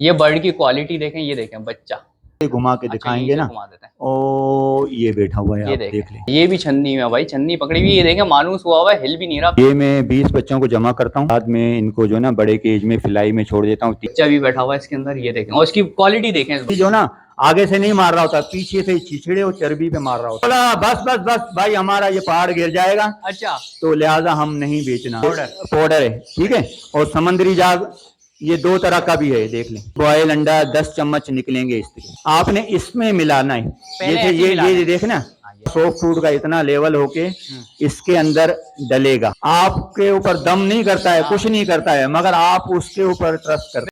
ये बर्ड की क्वालिटी देखें, ये देखें बच्चा। घुमा के दिखाएंगे ना। घुमा देते हैं। ओ ये बैठा हुआ है, ये आप देखें, देख लें। ये भी छन्नी में भाई, छन्नी पकड़ी हुई। ये देखें मानूस हुआ हुआ है, हिल भी नहीं रहा। ये मैं 20 बच्चों को जमा करता हूँ, बाद में इनको जो ना बड़े के एज में फिलाई में छोड़ देता हूँ। बच्चा भी बैठा हुआ है इसके अंदर, ये देखें। और इसकी क्वालिटी देखें। जो ना आगे से नहीं मार रहा होता, पीछे से छिछड़े और चर्बी पे मार रहा होता। बोला बस बस बस भाई, हमारा ये पहाड़ गिर जाएगा। अच्छा, तो लिहाजा हम नहीं बेचना। पाउडर है, ठीक है। और समुद्री जाग ये 2 तरह का भी है, देख लें। बॉयल अंडा 10 चम्मच निकलेंगे इसके। आपने इसमें मिलाना है, जैसे ये देखना। सॉफ्ट फूड का इतना लेवल होके इसके अंदर डलेगा। आपके ऊपर दम नहीं करता है, कुछ नहीं करता है, मगर आप उसके ऊपर ट्रस्ट करते हैं।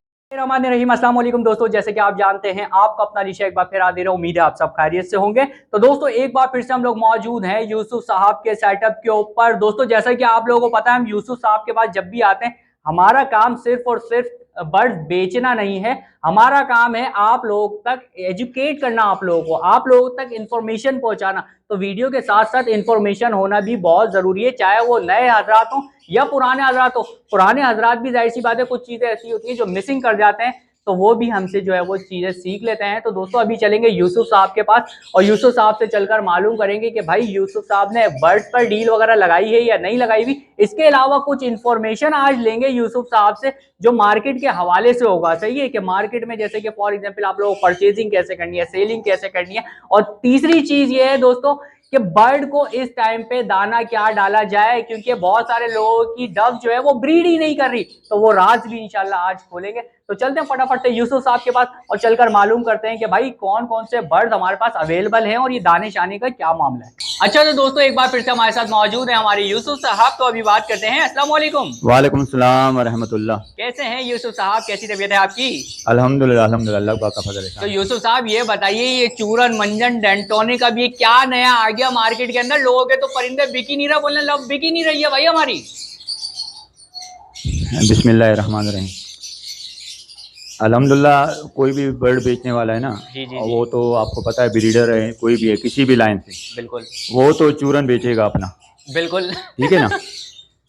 रहीम, अस्सलाम वालेकुम दोस्तों। जैसे कि आप जानते हैं, आपका अपना रिशा एक बार फिर हाजिर है। उम्मीद है आप सब खैरियत से होंगे। तो दोस्तों एक बार फिर से हम लोग मौजूद हैं यूसुफ साहब के सेटअप के ऊपर। दोस्तों जैसा कि आप लोगों को पता है, हम यूसुफ साहब के पास जब भी आते हैं, हमारा काम सिर्फ और सिर्फ बर्ड बेचना नहीं है। हमारा काम है आप लोग तक एजुकेट करना, आप लोगों को, आप लोगों तक इंफॉर्मेशन पहुंचाना। तो वीडियो के साथ साथ इंफॉर्मेशन होना भी बहुत जरूरी है, चाहे वो नए हजरात हो या पुराने हजरात हो। पुराने हजरात भी जाहिर सी बात है, कुछ चीजें ऐसी होती है जो मिसिंग कर जाते हैं, तो वो भी हमसे जो है वो चीजें सीख लेते हैं। तो दोस्तों अभी चलेंगे यूसुफ साहब के पास और यूसुफ साहब से चलकर मालूम करेंगे कि भाई यूसुफ साहब ने बर्ड्स पर डील वगैरह लगाई है या नहीं लगाई हुई। इसके अलावा कुछ इंफॉर्मेशन आज लेंगे यूसुफ साहब से, जो मार्केट के हवाले से होगा। सही है कि मार्केट में जैसे कि फॉर एग्जांपल आप लोगों को परचेजिंग कैसे करनी है, सेलिंग कैसे करनी है। और तीसरी चीज ये है दोस्तों कि बर्ड को इस टाइम पे दाना क्या डाला जाए, क्योंकि बहुत सारे लोगों की डव जो है वो ब्रीड ही नहीं कर रही। तो वो राज भी इंशाल्लाह आज खोलेंगे। तो चलते हैं फटाफट से यूसुफ साहब के पास और चलकर मालूम करते हैं कि भाई कौन कौन से बर्ड हमारे पास अवेलेबल हैं और ये दाने शाने का क्या मामला है। अच्छा तो दोस्तों एक बार फिर से हमारे साथ मौजूद है हमारे यूसुफ साहब। तो अभी बात करते हैं। अस्सलाम वालेकुम। वालेकुम सलाम व रहमतुल्लाह। कैसे हैं यूसुफ साहब, कैसी तबीयत है आपकी? अल्हम्दुलिल्लाह अल्हम्दुलिल्लाह, अल्लाह का फजल है। तो यूसुफ साहब ये बताइए, ये चूरन मंजन डेंटोनिक अब ये क्या नया आ गया मार्केट के अंदर? लोगों के तो परिंदे बिक ही नहीं रहा, बोलने लव बिक ही नहीं रही है भाई हमारी। बिस्मिल्लाहिर्रहमानिर्रहीम। अल्हम्दुलिल्लाह, कोई भी बर्ड बेचने वाला है ना, जी जी वो तो आपको पता है, ब्रीडर है, कोई भी है, किसी भी लाइन से, बिल्कुल वो तो चूरन बेचेगा अपना। बिल्कुल ठीक है ना।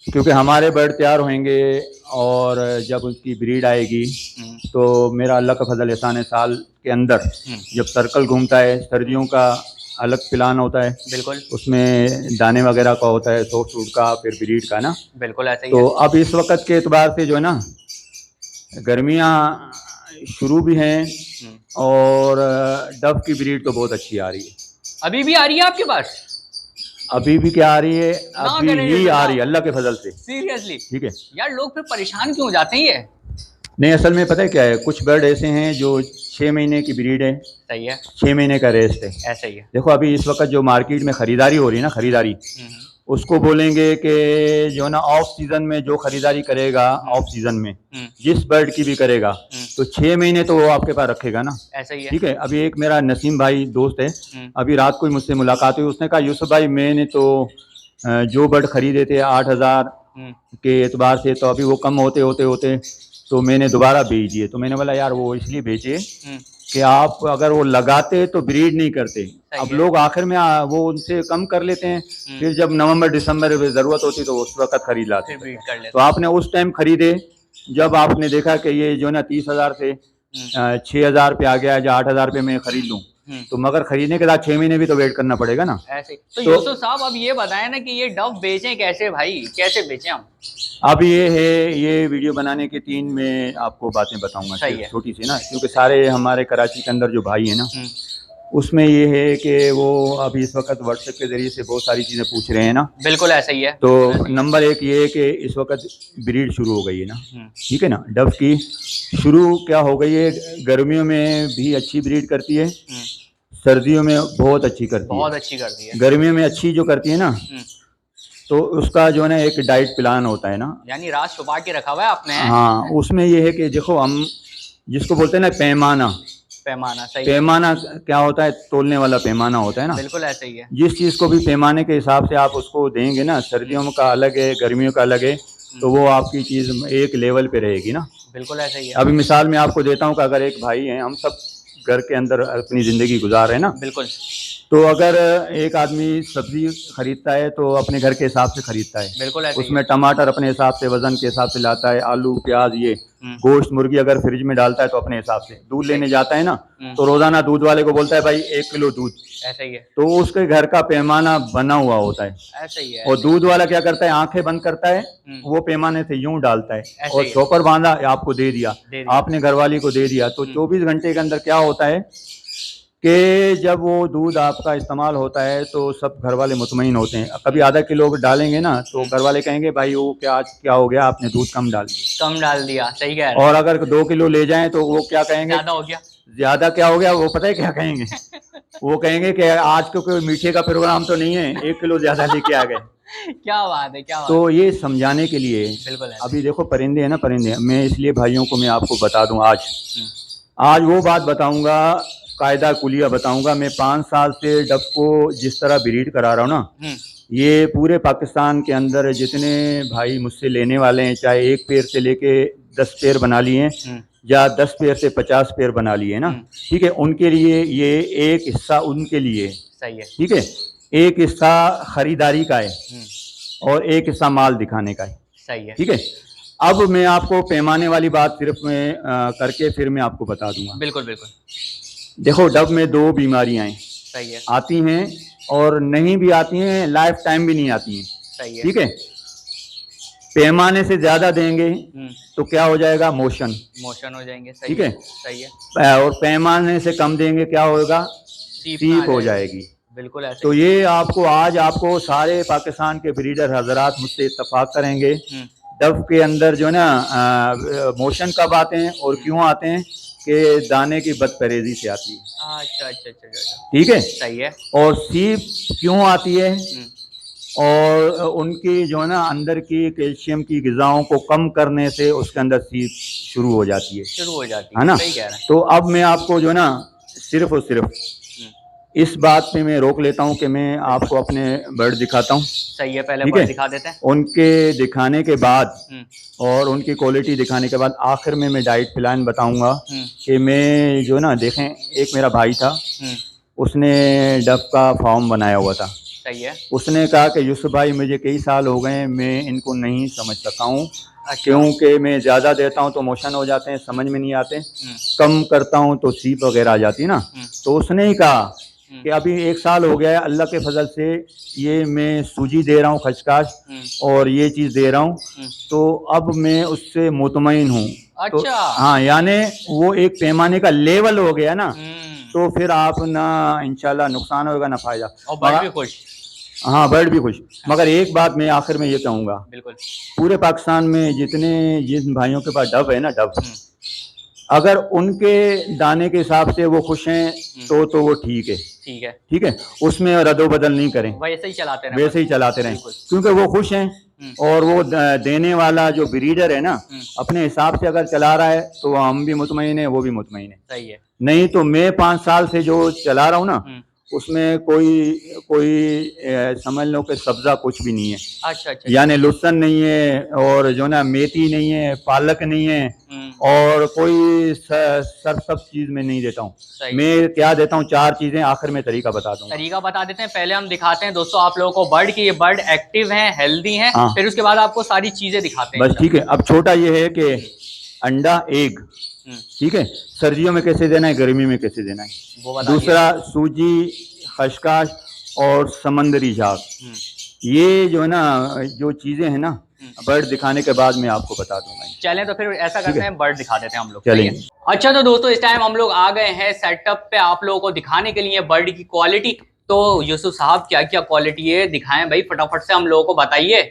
क्योंकि हमारे बर्ड तैयार होंगे और जब उसकी ब्रीड आएगी तो मेरा अल्लाह का फजल एहसान है, साल के अंदर जब सर्कल घूमता है, सर्दियों का अलग प्लान होता है, बिल्कुल उसमें दाने वगैरह का होता है, सॉफ्ट फूड का, फिर ब्रीड का ना। बिल्कुल ऐसा ही तो है। अब इस वक्त के एतबार से जो है ना, गर्मियाँ शुरू भी हैं और डव की ब्रीड तो बहुत अच्छी आ रही है। अभी भी आ रही है आपके पास? अभी भी क्या आ रही है, अभी ही आ रही है अल्लाह के फजल से। सीरियसली? ठीक है यार लोग फिर परेशान क्यों हो जाते हैं ये? नहीं, असल में पता है क्या है, कुछ बर्ड ऐसे हैं जो 6 महीने की ब्रीड है, सही है, 6 महीने का रेस्ट है। ऐसा ही है। देखो अभी इस वक्त जो मार्केट में खरीदारी हो रही है ना, खरीदारी उसको बोलेंगे कि जो ना ऑफ सीजन में जो खरीदारी करेगा, ऑफ सीजन में जिस बर्ड की भी करेगा, तो 6 महीने तो वो आपके पास रखेगा ना। ऐसा ही है। ठीक है। अभी एक मेरा नसीम भाई दोस्त है, अभी रात को ही मुझसे मुलाकात हुई, उसने कहा यूसुफ भाई मैंने तो जो बर्ड खरीदे थे 8,000 के एतबार से, तो अभी वो कम होते होते होते तो मैंने दोबारा बेच दिए। तो मैंने बोला यार वो इसलिए बेचे कि आप अगर वो लगाते तो ब्रीड नहीं करते। अब लोग आखिर में वो उनसे कम कर लेते हैं, फिर जब नवंबर दिसंबर में जरूरत होती तो उस वक्त खरीद लाते। तो आपने उस टाइम खरीदे जब आपने देखा कि ये जो ना 30,000 से 6,000 पे आ गया, या 8,000 पे मैं खरीद लूँ, तो मगर खरीदने के बाद 6 महीने भी तो वेट करना पड़ेगा ना। ऐसे तो यूसुफ साहब अब ये बताएं ना कि ये डव बेचें कैसे भाई, कैसे बेचें हम? अब ये है, ये वीडियो बनाने के 3 मैं आपको बातें बताऊंगा, छोटी सी ना, क्योंकि सारे हमारे कराची के अंदर जो भाई है ना, उसमें ये है कि वो अभी इस वक्त व्हाट्सएप के जरिए से बहुत सारी चीज़ें पूछ रहे हैं ना। बिल्कुल ऐसा ही है। तो नंबर 1 ये है कि इस वक्त ब्रीड शुरू हो गई है ना, ठीक है ना, डव की शुरू क्या हो गई है, गर्मियों में भी अच्छी ब्रीड करती है, सर्दियों में बहुत अच्छी करती है, बहुत अच्छी करती है। गर्मियों में अच्छी जो करती है ना, तो उसका जो है ना एक डाइट प्लान होता है ना, यानी राज छुपा के रखा हुआ है आपने। हाँ, उसमें ये है कि देखो हम जिसको बोलते हैं ना पैमाना, पैमाना, सही पैमाना क्या होता है, तोलने वाला पैमाना होता है ना। बिल्कुल ऐसा ही है। जिस चीज़ को भी पैमाने के हिसाब से आप उसको देंगे ना, सर्दियों का अलग है, गर्मियों का अलग है, तो वो आपकी चीज़ एक लेवल पे रहेगी ना। बिल्कुल ऐसा ही है। अभी मिसाल मैं आपको देता हूँ कि अगर एक भाई हैं, हम सब घर के अंदर अपनी ज़िंदगी गुजार रहे हैं ना, बिल्कुल, तो अगर एक आदमी सब्जी खरीदता है तो अपने घर के हिसाब से खरीदता है, बिल्कुल ऐसे ही उसमें टमाटर अपने हिसाब से वजन के हिसाब से लाता है, आलू प्याज ये गोश्त मुर्गी अगर फ्रिज में डालता है तो अपने हिसाब से। दूध लेने जाता है ना तो रोजाना दूध वाले को बोलता है भाई 1 किलो दूध, ऐसा ही है, तो उसके घर का पैमाना बना हुआ होता है। ऐसा ही है। और दूध वाला क्या करता है, आंखें बंद करता है, वो पैमाने से यूं डालता है ऐसे और ही है। शॉपर बांधा आपको दे दिया, आपने घरवाली को दे दिया। तो 24 घंटे के अंदर क्या होता है कि जब वो दूध आपका इस्तेमाल होता है तो सब घर वाले मुतमईन होते हैं। कभी आधा किलो डालेंगे ना तो घर वाले कहेंगे भाई वो क्या आज क्या हो गया, आपने दूध कम डाल दिया। कम डाल दिया, सही कह रहे हैं। और अगर 2 किलो ले जाएं तो वो क्या कहेंगे, ज्यादा हो गया। ज्यादा क्या हो गया, वो पता है क्या कहेंगे वो कहेंगे कि आज को कोई मीठे का प्रोग्राम तो नहीं है, 1 किलो ज्यादा लेके आ गए। क्या बात है, क्या बात तो ये समझाने के लिए, बिल्कुल है। अभी देखो परिंदे हैं ना, परिंदे, मैं इसलिए भाइयों को मैं आपको बता दूं आज वो बात बताऊंगा, कायदा कुलिया बताऊंगा। मैं 5 साल से डक को जिस तरह ब्रीड करा रहा हूँ ना, ये पूरे पाकिस्तान के अंदर जितने भाई मुझसे लेने वाले हैं, चाहे 1 पेड़ से लेके 10 पेड़ बना लिए हैं या 10 पेड़ से 50 पेड़ बना लिए ना, ठीक है, उनके लिए ये एक हिस्सा उनके लिए सही है, ठीक है, एक हिस्सा खरीदारी का है और एक हिस्सा माल दिखाने का है, सही है, ठीक है। अब मैं आपको पैमाने वाली बात सिर्फ मैं करके फिर मैं आपको बता दूंगा। बिल्कुल बिल्कुल। देखो डब में 2 बीमारियां हैं, सही है, आती हैं और नहीं भी आती हैं, लाइफ टाइम भी नहीं आती हैं, सही है, ठीक है। पैमाने से ज्यादा देंगे तो क्या हो जाएगा, मोशन हो जाएंगे, सही ठीक है, सही है। और पैमाने से कम देंगे क्या होगा, सीप हो जाएगी। बिल्कुल ऐसे। तो ये आपको आज आपको सारे पाकिस्तान के ब्रीडर हजरात मुझसे इत्तेफाक करेंगे, डब के अंदर जो है ना मोशन कब आते हैं और क्यों आते हैं कि दाने की बदपरहेजी से आती है। अच्छा अच्छा अच्छा अच्छा, ठीक है, सही है। और सीप क्यों आती है, और उनकी जो है ना अंदर की कैल्शियम की ग़िज़ाओं को कम करने से उसके अंदर सीप शुरू हो जाती है ना। सही कह रहे हैं। तो अब मैं आपको जो है ना सिर्फ और सिर्फ इस बात पे मैं रोक लेता हूँ कि मैं आपको अपने बर्ड दिखाता हूँ। सही है, पहले ठीक बर्ड है, दिखा देते हैं। उनके दिखाने के बाद और उनकी क्वालिटी दिखाने के बाद आखिर में मैं डाइट प्लान बताऊंगा कि मैं जो ना देखें, एक मेरा भाई था उसने डब का फार्म बनाया हुआ था। सही है। उसने कहा कि यूसुफ भाई मुझे कई साल हो गए, मैं इनको नहीं समझ सका हूँ, अच्छा। क्योंकि मैं ज़्यादा देता हूँ तो मोशन हो जाते हैं, समझ में नहीं आते, कम करता हूँ तो सीप वगैरह आ जाती है ना। तो उसने ही कहा कि अभी 1 साल हो गया है, अल्लाह के फजल से ये मैं सूजी दे रहा हूँ, खचकाश और ये चीज़ दे रहा हूँ, तो अब मैं उससे मुतमईन हूँ। अच्छा। तो हाँ, यानी वो एक पैमाने का लेवल हो गया ना, तो फिर आप ना इंशाल्लाह नुकसान होगा ना फायदा, और बर्ड भी खुश। हाँ, बर्ड भी खुश। मगर एक बात मैं आखिर में ये कहूँगा, बिल्कुल, पूरे पाकिस्तान में जिन भाइयों के पास डब है ना, डब, अगर उनके दाने के हिसाब से वो खुश हैं तो वो ठीक है, ठीक है, उसमें रद्दो बदल नहीं करें, वैसे ही चलाते रहें, वैसे ही चलाते रहें, क्योंकि वो खुश हैं और वो देने वाला जो ब्रीडर है ना अपने हिसाब से अगर चला रहा है तो हम भी मुतमईन है, वो भी मुतमईन है। सही है। नहीं नहीं तो मैं 5 साल से जो चला रहा हूँ ना उसमें कोई समझ लो कि सब्जा कुछ भी नहीं है। अच्छा अच्छा, यानी लहसुन नहीं है और जो ना मेथी नहीं है, पालक नहीं है और कोई सब चीज में नहीं देता हूँ। मैं क्या देता हूँ, 4 चीजें, आखिर में तरीका बता दूंगा। तरीका बता देते हैं, पहले हम दिखाते हैं दोस्तों आप लोगों को बर्ड की, ये बर्ड एक्टिव हैं, हेल्दी हैं, फिर उसके बाद आपको सारी चीजें दिखाते हैं। बस ठीक है। अब छोटा ये है कि अंडा एग, ठीक है, सर्दियों में कैसे देना है, गर्मी में कैसे देना है, वो दूसरा सूजी, खशकाश और समंदरी झाग, ये जो है ना जो चीजें हैं ना बर्ड दिखाने के बाद मैं आपको बता दूंगा। चलें तो फिर ऐसा करते हैं, बर्ड दिखा देते हैं हम लोग। चलिए। अच्छा तो दोस्तों इस टाइम हम लोग आ गए हैं सेटअप पे आप लोगों को दिखाने के लिए बर्ड की क्वालिटी। तो यूसुफ साहब क्या क्या क्वालिटी है दिखाएं भाई, फटाफट से हम लोगों को बताइए।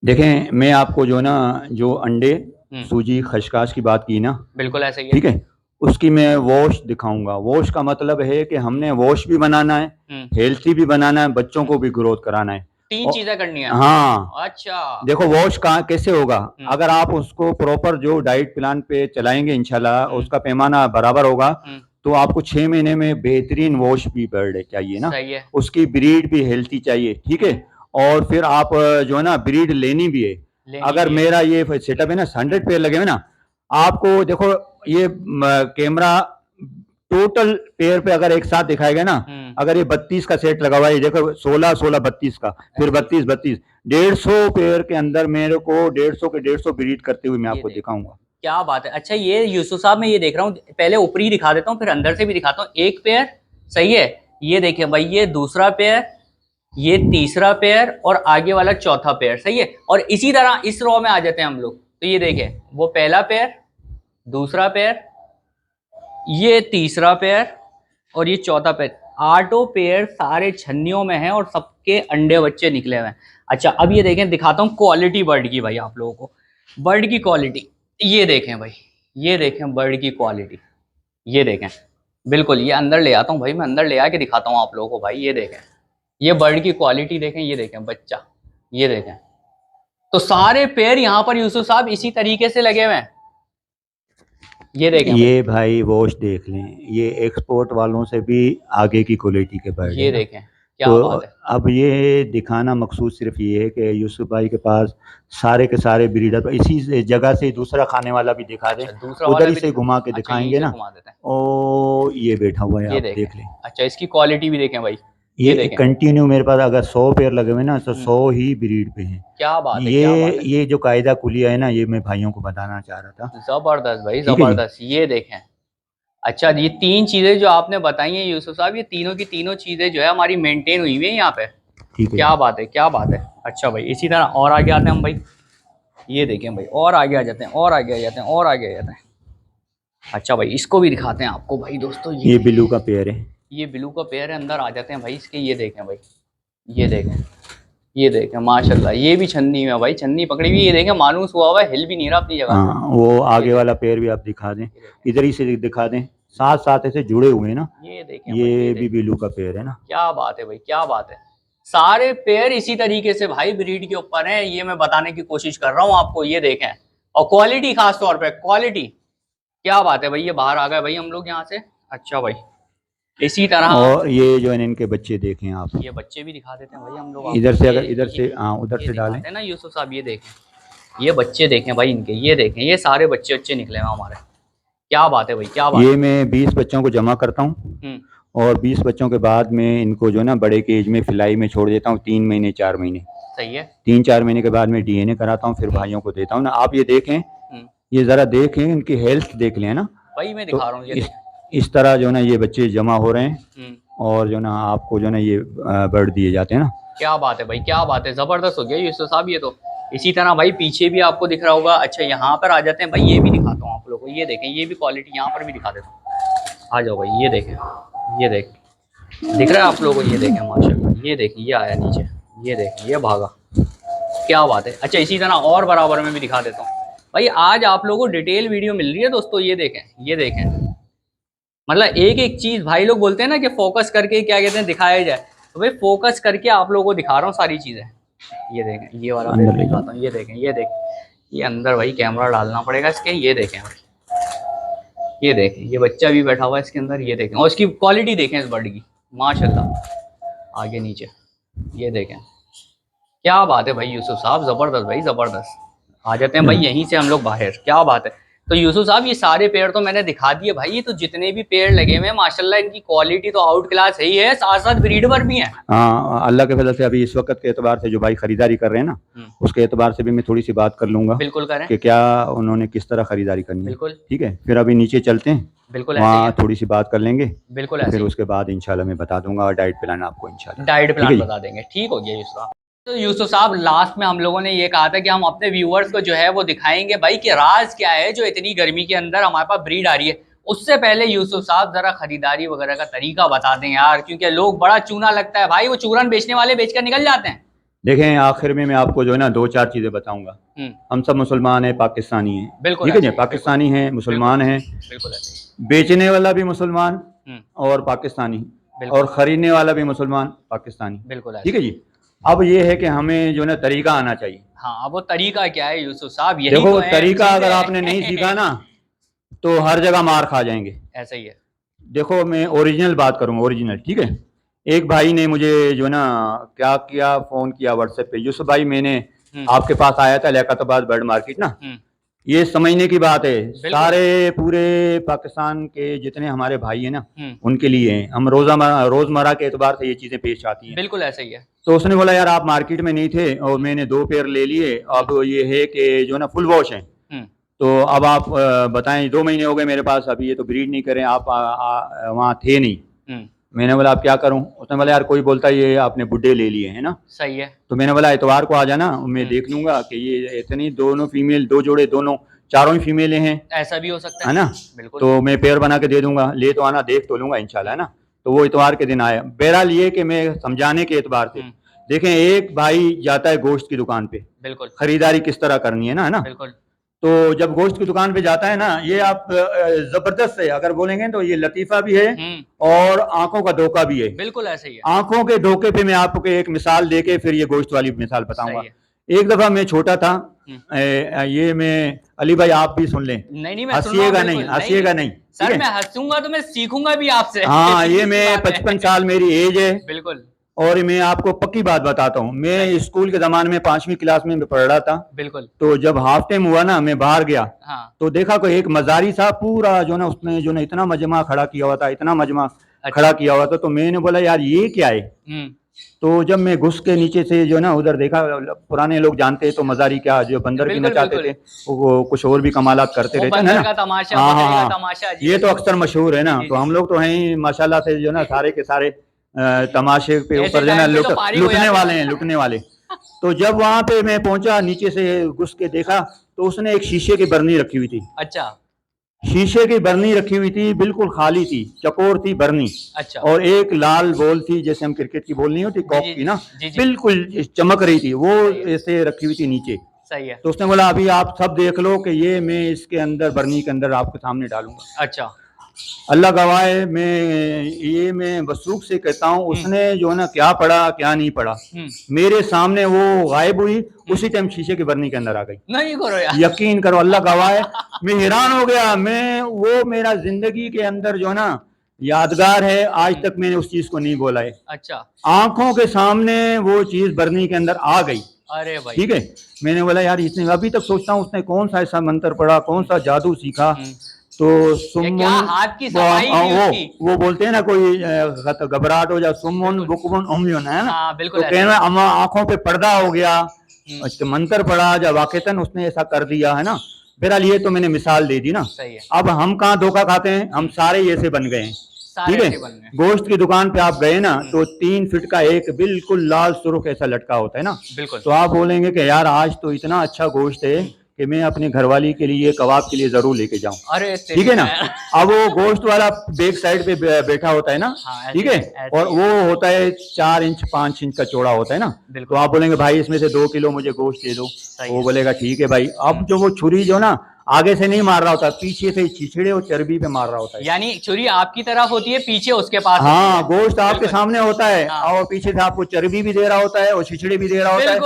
देखें, मैं आपको जो ना जो अंडे, सूजी, खशकाश की बात की ना, बिल्कुल ऐसे ही है, ठीक है, उसकी मैं वॉश दिखाऊंगा। वॉश का मतलब है कि हमने वॉश भी बनाना है, हेल्थी भी बनाना है, बच्चों को भी ग्रोथ कराना है, 3 चीजें करनी है। हाँ। अच्छा, देखो वॉश कहाँ कैसे होगा, अगर आप उसको प्रॉपर जो डाइट प्लान पे चलाएंगे इंशाल्लाह उसका पैमाना बराबर होगा तो आपको 6 महीने में बेहतरीन वॉश भी बर्ड चाहिए ना, सही है, उसकी ब्रीड भी हेल्थी चाहिए, ठीक है, और फिर आप जो है ना ब्रीड लेनी भी है। अगर मेरा ये सेटअप है ना 100 पेड़ लगे हुए ना, आपको देखो ये कैमरा टोटल पेयर पे अगर एक साथ दिखाएगा ना, अगर ये 32 का सेट लगा हुआ है, ये देखो 16 16 32 का, फिर 32 32, 150 पेयर के अंदर मेरे को 150 के 150 ब्रीड करते हुए मैं आपको दिखाऊंगा। क्या बात है। अच्छा ये यूसुफ साहब मैं ये देख रहा हूँ, पहले ऊपरी दिखा देता हूँ फिर अंदर से भी दिखाता हूँ। एक पेयर सही है, ये देखिए भाई, ये दूसरा पेयर, ये तीसरा पेयर और आगे वाला चौथा पेयर सही है। और इसी तरह इस रो में आ जाते हैं हम लोग, तो ये देखें, वो पहला पेयर, दूसरा पेयर, ये तीसरा पेयर और ये चौथा पेयर। आठों पेयर सारे छन्नियों में हैं और सबके अंडे बच्चे निकले हुए हैं। अच्छा अब ये देखें, दिखाता हूँ क्वालिटी बर्ड की भाई आप लोगों को, बर्ड की क्वालिटी ये देखें भाई, ये देखें बर्ड की क्वालिटी, ये देखें बिल्कुल। ये अंदर ले आता हूँ भाई, मैं अंदर ले आके दिखाता हूँ आप लोगों को भाई। ये देखें, ये बर्ड की क्वालिटी देखें, ये देखें बच्चा, ये देखें। तो सारे पेयर यहाँ पर यूसुफ साहब इसी तरीके से लगे हुए हैं, ये देखें ये भाई वॉश देख लें, ये एक्सपोर्ट वालों से भी आगे की क्वालिटी के बर्ड ये है। देखें क्या तो बात है। अब ये दिखाना मकसूद सिर्फ ये है कि यूसुफ भाई के पास सारे के सारे ब्रीडर, इसी जगह से दूसरा खाने वाला भी दिखा दें, अच्छा, दूसरा वाला उधर ही भी से घुमा के अच्छा, दिखाएंगे ना। घुमा देते हैं। ओ ये बैठा हुआ है, ये आप देखें, देख लें। अच्छा इसकी क्वालिटी भी देखें भाई, ये देखें कंटिन्यू मेरे पास अगर 100 पेयर लगे हुए ना तो 100 ही ब्रीड पे हैं। क्या बात है, क्या बात है। ये जो कायदा कुलिया है ना, ये मैं भाइयों को बताना चाह रहा था। जबरदस्त भाई ठीक है जी। जबरदस्त, ये देखें। अच्छा ये तीन चीजें जो आपने बताई हैं यूसुफ साहब, ये तीनों की तीनों चीजें जो है हमारी मेंटेन हुई हुई है यहाँ पे। ठीक है, क्या बात है, क्या बात है। अच्छा भाई इसी तरह और आगे आते हैं हम भाई, ये देखें भाई, और आगे आ जाते हैं, और आगे आ जाते हैं, और आगे आ जाते हैं। अच्छा भाई इसको भी दिखाते हैं आपको भाई दोस्तों, ये ब्लू का पेयर है। ये ब्लू का पेयर है, अंदर आ जाते हैं भाई इसके। ये देखें भाई, ये देखें, ये देखें माशाल्लाह, ये भी छन्नी में भाई, छन्नी पकड़ी हुई। ये देखें मानूस हुआ हुआ है, हिल भी नहीं रहा अपनी जगह। हाँ वो आगे वाला पेयर भी आप दिखा दें, इधर ही से दिखा दें, साथ साथ ऐसे जुड़े हुए हैं ना। ये देखें ये भाई, भी ब्लू का पेयर है ना। क्या बात है भाई, क्या बात है। सारे पेयर इसी तरीके से भाई ब्रीड के ऊपर हैं, ये मैं बताने की कोशिश कर रहा हूँ आपको। ये देखें, और क्वालिटी खास तौर पे क्वालिटी, क्या बात है भाई। ये बाहर आ गए भाई हम लोग यहाँ से। अच्छा भाई इसी तरह, और ये जो है इनके बच्चे देखें आप, ये बच्चे भी दिखा देते हैं भाई हम लोग। इधर से अगर इधर से हाँ उधर से डालें ना यूसुफ साहब, ये देखें, ये बच्चे देखें भाई इनके, ये देखें, ये सारे बच्चे बच्चे निकले हैं हमारे। क्या बात है भाई, क्या बात ये मैं 20 बच्चों को जमा करता हूँ है। और 20 बच्चों के बाद में इनको जो ना बड़े केज में फिलाई में छोड़ देता हूँ 3 महीने 4 महीने। सही है। 3-4 महीने के बाद में डीएनए कराता हूँ, फिर भाइयों को देता हूँ ना। आप ये देखें, ये जरा देखें, इनकी हेल्थ देख लें ना भाई मैं तो दिखा रहा हूँ, ये इस तरह जो ना ये बच्चे जमा हो रहे हैं और जो ना आपको जो ना ये बर्ड दिए जाते हैं ना। क्या बात है भाई, क्या बात है, जबरदस्त हो गया यूसुफ साहब ये तो। इसी तरह भाई पीछे भी आपको दिख रहा होगा। अच्छा यहाँ पर आ जाते हैं भाई, ये भी दिखाता हूँ आप लोगों को। ये देखें, ये भी क्वालिटी यहाँ पर भी दिखा देता हूँ। आ जाओ भाई, ये देखें, ये देखें, दिख रहा है आप लोगों को। ये देखें माशाल्लाह, ये देखें, ये आया नीचे, ये देखें, ये भागा। क्या बात है। अच्छा इसी तरह और बराबर में भी दिखा देता हूँ भाई। आज आप लोगों को डिटेल वीडियो मिल रही है दोस्तों। ये देखें, ये देखें, मतलब एक एक चीज। भाई लोग बोलते हैं ना कि फोकस करके क्या कहते हैं दिखाया जाए, तो भाई फोकस करके आप लोगों को दिखा रहा हूँ सारी चीजें। ये देखें, ये वाला अंदर ले दिखाता हूँ। ये देखें, ये देखें, ये अंदर भाई कैमरा डालना पड़ेगा इसके। ये देखें भाई, ये देखें, ये बच्चा भी बैठा हुआ है इसके अंदर। ये देखें, और इसकी क्वालिटी देखें इस बर्ड की, माशाल्लाह। आगे नीचे, ये देखें, क्या बात है भाई यूसुफ साहब, जबरदस्त भाई जबरदस्त। आ जाते हैं भाई यहीं से हम लोग बाहर। क्या बात है। तो यूसुफ साहब ये सारे पेड़ तो मैंने दिखा दिए भाई। ये तो जितने भी पेड़ लगे हुए हैं माशाल्लाह, इनकी क्वालिटी तो आउट क्लास है ही है, साथ साथ ब्रीडर भी हैं। हाँ अल्लाह के फजल से अभी इस वक्त के एतबार से जो भाई खरीदारी कर रहे हैं ना, उसके एतबार से भी मैं थोड़ी सी बात कर लूंगा। बिल्कुल करें कि क्या उन्होंने किस तरह खरीदारी करनी है। बिल्कुल, ठीक है, फिर अभी नीचे चलते हैं, बिल्कुल वहाँ थोड़ी सी बात कर लेंगे। बिल्कुल फिर उसके बाद इंशाल्लाह मैं बता दूंगा और डाइट प्लान आपको इंशाल्लाह। डाइट प्लान बता देंगे। ठीक हो गया यूसुफ साहब। तो यूसुफ साहब लास्ट में हम लोगों ने ये कहा था कि हम अपने व्यूअर्स को जो है वो दिखाएंगे भाई कि राज क्या है जो इतनी गर्मी के अंदर हमारे पास ब्रीड आ रही है। उससे पहले यूसुफ साहब जरा खरीदारी वगैरह का तरीका बता दें यार, क्योंकि लोग बड़ा चूना लगता है भाई, वो चूरन बेचने वाले बेचकर निकल जाते हैं। देखें आखिर में मैं आपको जो है ना 2-4 चीज़ें बताऊंगा। हम सब मुसलमान हैं, पाकिस्तानी हैं, बिल्कुल ठीक है जी, पाकिस्तानी हैं, मुसलमान हैं, बिल्कुल ऐसे। बेचने वाला भी मुसलमान और पाकिस्तानी, और खरीदने वाला भी मुसलमान पाकिस्तानी, बिल्कुल ठीक है जी। अब ये है कि हमें जो ना तरीका आना चाहिए। हाँ, अब वो तरीका क्या है यूसुफ साहब, यही देखो तो है तरीका अगर आपने नहीं सीखा ना तो हर जगह मार खा जाएंगे। ऐसा ही है। देखो मैं ओरिजिनल बात करूंगा, ओरिजिनल, ठीक है। एक भाई ने मुझे जो ना क्या किया, फोन किया व्हाट्सएप पे, यूसुफ भाई मैंने आपके पास आया था लियाकताबाद बर्ड मार्केट ना, ये समझने की बात है, सारे पूरे पाकिस्तान के जितने हमारे भाई हैं ना, उनके लिए हैं। हम रोजमर्रा के एतबार से ये चीजें पेश आती हैं। बिल्कुल ऐसा ही है। तो उसने बोला यार आप मार्केट में नहीं थे और मैंने 2 पेयर ले लिए, अब ये है कि जो ना फुल वॉश है, तो अब आप बताएं 2 महीने हो गए मेरे पास, अभी ये तो ब्रीड नहीं करें, आप वहाँ थे नहीं। मैंने बोला आप क्या करूं? उसने बोला यार कोई बोलता है ये आपने बुड्ढे ले लिए हैं ना। सही है। तो मैंने बोला इतवार को आ जाना, मैं देख लूंगा कि ये इतनी दोनों फीमेल, 2 जोड़े दोनों, चारों ही फीमेलें हैं, ऐसा भी हो सकता है ना। बिल्कुल। तो मैं पेयर बना के दे दूंगा, ले तो आना, देख तो लूंगा इंशाल्लाह, है ना। तो वो इतवार के दिन आया। बहरहाल ये कि मैं समझाने के एतबार से, देखें एक भाई जाता है गोश्त की दुकान पे, बिल्कुल खरीदारी किस तरह करनी है ना, बिल्कुल। तो जब गोश्त की दुकान पे जाता है ना, ये आप जबरदस्त है अगर बोलेंगे तो ये लतीफा भी है और आंखों का धोखा भी है। बिल्कुल ऐसे ही है। आंखों के धोखे पे मैं आपको एक मिसाल देके फिर ये गोश्त वाली मिसाल बताऊंगा। एक दफा मैं छोटा था, ये मैं, अली भाई आप भी सुन लें, नहीं हंसिएगा नहीं, हंसिएगा नहीं सर, मैं हंसूंगा तो मैं सीखूंगा भी आपसे। हाँ, ये मैं 55 साल मेरी एज है, बिल्कुल। और मैं आपको पक्की बात बताता हूँ, मैं स्कूल के जमाने में 5वीं क्लास में पढ़ रहा था, बिल्कुल। तो जब हाफ टाइम हुआ ना, मैं बाहर गया, हाँ। तो देखा कोई एक मजारी साहब पूरा जो ना उसने जो ना इतना मजमा खड़ा किया हुआ था, इतना मजमा खड़ा किया हुआ था। तो मैंने बोला यार ये क्या है? तो जब मैं घुस के नीचे से जो ना उधर देखा, पुराने लोग जानते हैं तो मजारी क्या, जो बंदर भी नचाते थे, वो कुछ और भी कमालात करते रहते हैं ना। हाँ, ये तो अक्सर मशहूर है ना। तो हम लोग तो हैं माशाल्लाह से जो ना सारे के सारे तमाशे पे ऊपर जो ना लुटने वाले हैं, लुटने वाले। तो जब वहां पे मैं पहुंचा, नीचे से घुस के देखा, तो उसने एक शीशे की बरनी रखी हुई थी। अच्छा। शीशे की बरनी रखी हुई थी, बिल्कुल खाली थी, चकोर थी बरनी। अच्छा। और एक लाल बॉल थी, जैसे हम क्रिकेट की बॉल नहीं होती, कॉक की ना, बिल्कुल चमक रही थी, वो ऐसे रखी हुई थी नीचे। सही है। तो उसने बोला अभी आप सब देख लो कि ये मैं इसके अंदर, बरनी के अंदर आपके सामने डालूंगा। अच्छा। अल्लाह गवाह है, मैं वसूख से कहता हूँ, उसने जो है ना क्या पढ़ा क्या नहीं पढ़ा, मेरे सामने वो गायब हुई, उसी टाइम शीशे की बरनी के अंदर आ गई। नहीं करो यार, यकीन करो, अल्लाह गवाह है, मैं हैरान हो गया। मैं वो मेरा जिंदगी के अंदर जो है ना यादगार है, आज तक मैंने उस चीज को नहीं बोला है। अच्छा। आंखों के सामने वो चीज बरनी के अंदर आ गई। अरे भाई, ठीक है। मैंने बोला यार, इसने, अभी तक सोचता हूँ उसने कौन सा ऐसा मंत्र पढ़ा, कौन सा जादू सीखा। तो हाथ की वो बोलते हैं ना, कोई घबराहट हो जाए, सुमन बुकमन उम्युन, है ना। तो कहना आंखों पे पर्दा हो गया, मंत्र पढ़ा, जब वाकईतन उसने ऐसा कर दिया, है ना। बहरहाल ये तो मैंने मिसाल दे दी ना। सही है। अब हम कहाँ धोखा खाते हैं, हम सारे ऐसे बन गए हैं, ठीक है। गोश्त की दुकान पे आप गए ना, तो 3 फीट का एक बिल्कुल लाल सुर्ख ऐसा लटका होता है ना, बिल्कुल। तो आप बोलेंगे कि यार आज तो इतना अच्छा गोश्त है कि मैं अपनी घरवाली के लिए, कबाब के लिए जरूर लेके जाऊं। अरे ठीक है ना। अब वो गोश्त वाला बैक साइड पे बैठा होता है ना, ठीक है, और वो होता है 4 इंच 5 इंच का चौड़ा होता है ना। तो आप बोलेंगे भाई इसमें से 2 किलो मुझे गोश्त दे दो, वो बोलेगा ठीक है भाई। अब जो वो छुरी जो ना आगे से नहीं मार रहा होता, पीछे से छिछड़े और चर्बी पे मार रहा होता है, यानी छुरी आपकी तरफ होती है, पीछे उसके पास। हाँ, गोश्त आपके सामने होता है, और पीछे से आपको चर्बी भी दे रहा होता है और छिछड़े भी दे रहा होता है,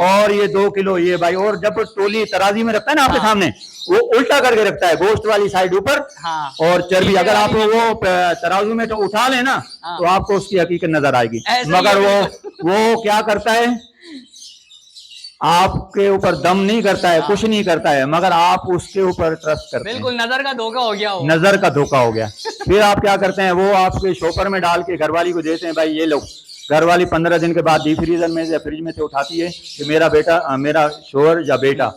और ये 2 किलो ये भाई। और जब टोली तराजी में रखता है ना आपके सामने, वो उल्टा करके रखता है, गोश्त वाली साइड ऊपर और चर्बी, अगर आप वो तराजू में तो उठा लेना तो आपको उसकी हकीकत नजर आएगी। मगर वो क्या करता है, आपके ऊपर दम नहीं करता है, कुछ नहीं करता है, मगर आप उसके ऊपर ट्रस्ट करते हैं। बिल्कुल, नजर का धोखा हो गया, नजर का धोखा हो गया। फिर आप क्या करते हैं, वो आपके शॉपर में डाल के घरवाली को देते हैं, भाई ये लो। घरवाली 15 दिन के बाद डीप फ्रीजर में या फ्रिज में से उठाती है कि मेरा बेटा, मेरा शोहर या बेटा,